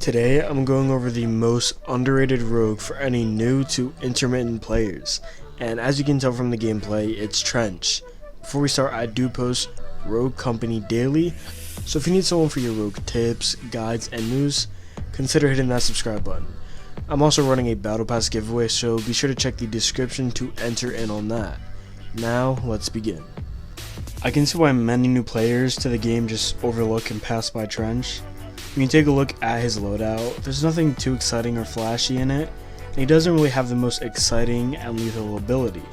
Today I'm going over the most underrated rogue for any new to intermittent players, and as you can tell from the gameplay, it's Trench. Before we start, I do post Rogue Company daily, so if you need someone for your rogue tips, guides, and news, consider hitting that subscribe button. I'm also running a battle pass giveaway, so be sure to check the description to enter in on that. Now let's begin. I can see why many new players to the game just overlook and pass by Trench. When you take a look at his loadout, there's nothing too exciting or flashy in it, and he doesn't really have the most exciting and lethal ability.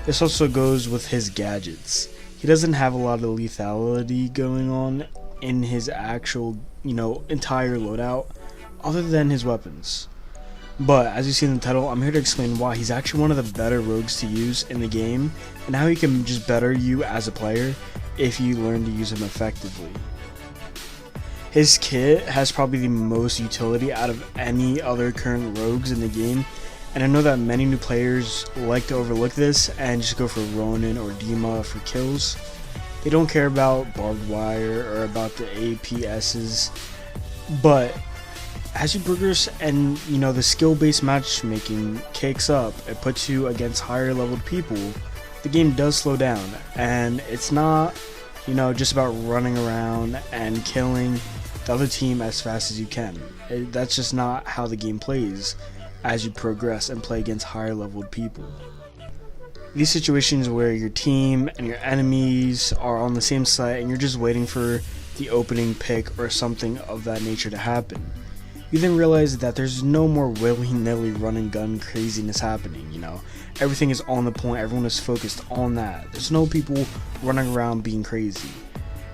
This also goes with his gadgets. He doesn't have a lot of lethality going on in his actual, entire loadout, other than his weapons. But as you see in the title, I'm here to explain why he's actually one of the better rogues to use in the game, and how he can just better you as a player if you learn to use him effectively. His kit has probably the most utility out of any other current rogues in the game, and I know that many new players like to overlook this and just go for Ronin or Dima for kills. They don't care about barbed wire or about the APSs, but as you progress and the skill-based matchmaking kicks up, it puts you against higher leveled people, the game does slow down, and it's not just about running around and killing the other team as fast as you can. That's just not how the game plays as you progress and play against higher leveled people. These situations where your team and your enemies are on the same site and you're just waiting for the opening pick or something of that nature to happen, you then realize that there's no more willy-nilly run and gun craziness happening. Everything is on the point, everyone is focused on that. There's no people running around being crazy.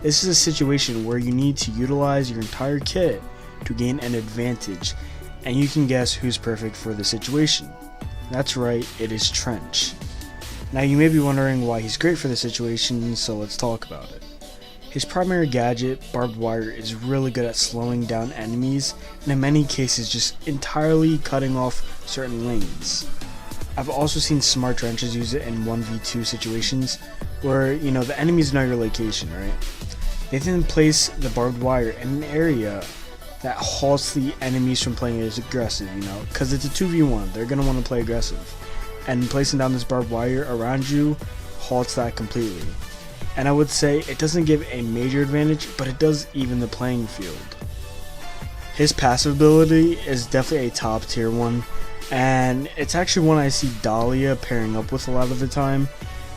This is a situation where you need to utilize your entire kit to gain an advantage, and you can guess who's perfect for the situation. That's right, it is Trench. Now you may be wondering why he's great for the situation, so let's talk about it. His primary gadget, barbed wire, is really good at slowing down enemies, and in many cases just entirely cutting off certain lanes. I've also seen smart Trenches use it in 1v2 situations where the enemies know your location, right? They then place the barbed wire in an area that halts the enemies from playing as aggressive, because it's a 2v1, they're going to want to play aggressive. And placing down this barbed wire around you halts that completely. And I would say it doesn't give a major advantage, but it does even the playing field. His passive ability is definitely a top tier one, and it's actually one I see Dahlia pairing up with a lot of the time,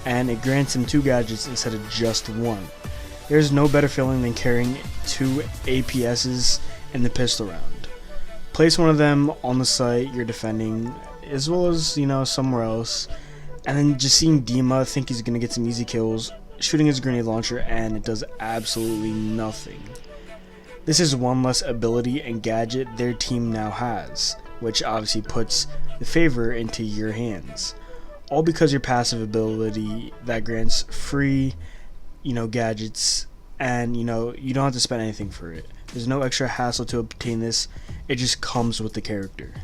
and it grants him 2 gadgets instead of just 1. There's no better feeling than carrying 2 APSs in the pistol round. Place one of them on the site you're defending, as well as somewhere else, and then just seeing Dima think he's gonna get some easy kills, shooting his grenade launcher, and it does absolutely nothing. This is one less ability and gadget their team now has, which obviously puts the favor into your hands. All because your passive ability that grants free gadgets, and you don't have to spend anything for it. There's no extra hassle to obtain this, it just comes with the character.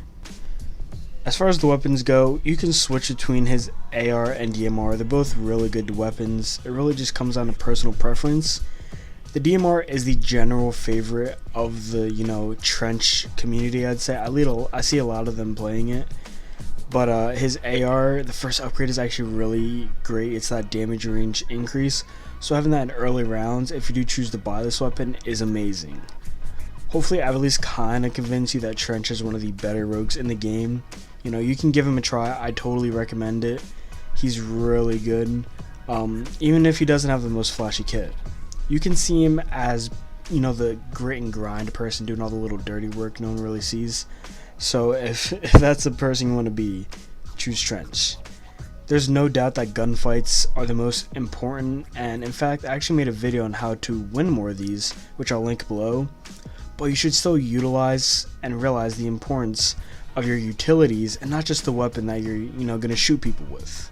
As far as the weapons go, you can switch between his AR and DMR. They're both really good weapons. It really just comes down to personal preference. The DMR is the general favorite of the Trench community, I'd say. I see a lot of them playing it. But his AR, the first upgrade, is actually really great. It's that damage range increase. So having that in early rounds, if you do choose to buy this weapon, is amazing. Hopefully I've at least kind of convinced you that Trench is one of the better rogues in the game. You can give him a try. I totally recommend it. He's really good. Even if he doesn't have the most flashy kit. You can see him as, the grit and grind person doing all the little dirty work no one really sees. So if that's the person you want to be, choose Trench. There's no doubt that gunfights are the most important, and in fact I actually made a video on how to win more of these, which I'll link below. But you should still utilize and realize the importance of your utilities and not just the weapon that you're gonna shoot people with.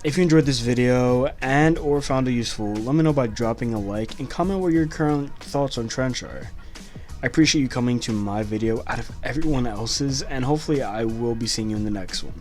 If you enjoyed this video and or found it useful, let me know by dropping a like and comment what your current thoughts on Trench are. I appreciate you coming to my video out of everyone else's, and hopefully I will be seeing you in the next one.